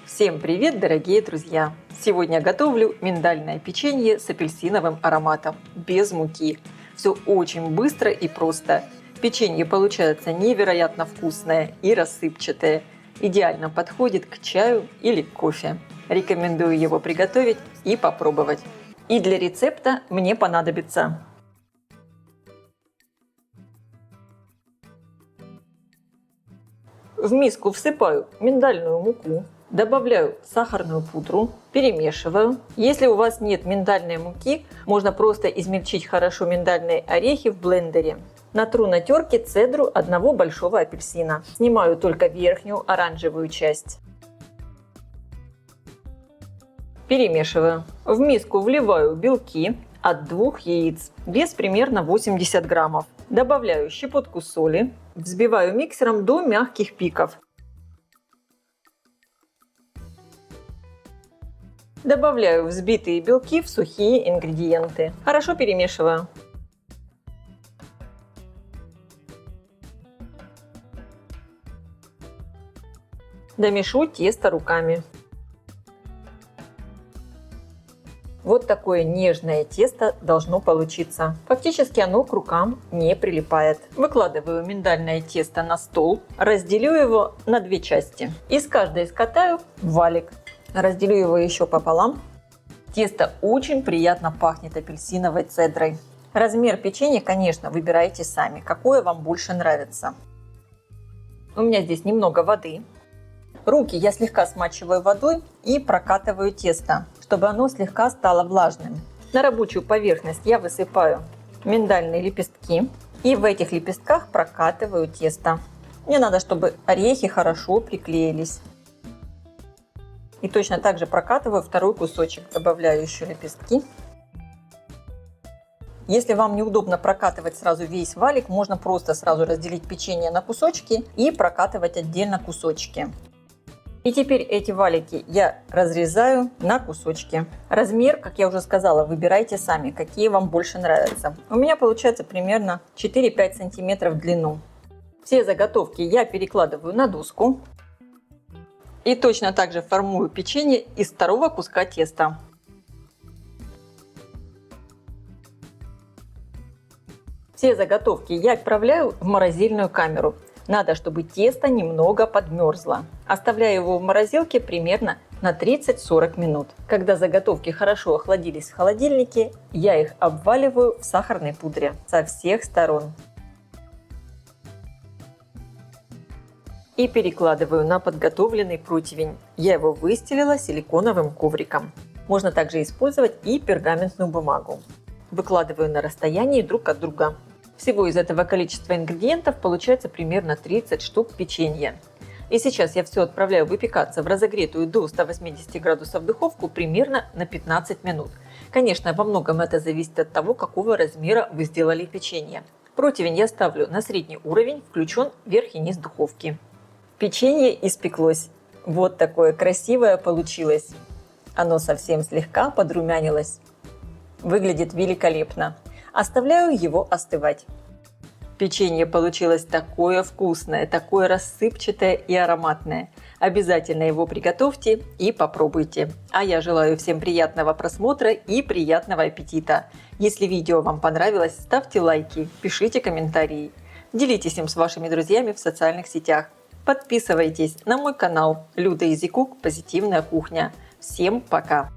Всем привет, дорогие друзья! Сегодня готовлю миндальное печенье с апельсиновым ароматом, без муки. Все очень быстро и просто. Печенье получается невероятно вкусное и рассыпчатое. Идеально подходит к чаю или кофе. Рекомендую его приготовить и попробовать. И для рецепта мне понадобится в миску всыпаю миндальную муку, добавляю сахарную пудру, перемешиваю. Если у вас нет миндальной муки, можно просто измельчить хорошо миндальные орехи в блендере. Натру на терке цедру одного большого апельсина. Снимаю только верхнюю оранжевую часть. Перемешиваю. В миску вливаю белки от 2 яиц. Вес примерно 80 граммов. Добавляю щепотку соли. Взбиваю миксером до мягких пиков. Добавляю взбитые белки в сухие ингредиенты. Хорошо перемешиваю. Домешу тесто руками. Вот такое нежное тесто должно получиться. Фактически оно к рукам не прилипает. Выкладываю миндальное тесто на стол, разделю его на 2 части. Из каждой скатаю валик. Разделю его еще пополам. Тесто очень приятно пахнет апельсиновой цедрой. Размер печенья, конечно, выбирайте сами, какое вам больше нравится. У меня здесь немного воды. Руки я слегка смачиваю водой и прокатываю тесто, чтобы оно слегка стало влажным. На рабочую поверхность я высыпаю миндальные лепестки и в этих лепестках прокатываю тесто. Мне надо, чтобы орехи хорошо приклеились. И точно так же прокатываю второй кусочек. Добавляю еще лепестки. Если вам неудобно прокатывать сразу весь валик, можно просто сразу разделить печенье на кусочки и прокатывать отдельно кусочки. И теперь эти валики я разрезаю на кусочки. Размер, как я уже сказала, выбирайте сами, какие вам больше нравятся. У меня получается примерно 4-5 сантиметров в длину. Все заготовки я перекладываю на доску. И точно так же формую печенье из второго куска теста. Все заготовки я отправляю в морозильную камеру. Надо, чтобы тесто немного подмерзло. Оставляю его в морозилке примерно на 30-40 минут. Когда заготовки хорошо охладились в холодильнике, я их обваливаю в сахарной пудре со всех сторон. И перекладываю на подготовленный противень. Я его выстелила силиконовым ковриком. Можно также использовать и пергаментную бумагу. Выкладываю на расстоянии друг от друга. Всего из этого количества ингредиентов получается примерно 30 штук печенья. И сейчас я все отправляю выпекаться в разогретую до 180 градусов духовку примерно на 15 минут. Конечно, во многом это зависит от того, какого размера вы сделали печенье. Противень я ставлю на средний уровень, включен верх и низ духовки. Печенье испеклось. Вот такое красивое получилось. Оно совсем слегка подрумянилось. Выглядит великолепно. Оставляю его остывать. Печенье получилось такое вкусное, такое рассыпчатое и ароматное. Обязательно его приготовьте и попробуйте. А я желаю всем приятного просмотра и приятного аппетита. Если видео вам понравилось, ставьте лайки, пишите комментарии. Делитесь им с вашими друзьями в социальных сетях. Подписывайтесь на мой канал Люда Изи Кук Позитивная кухня. Всем пока!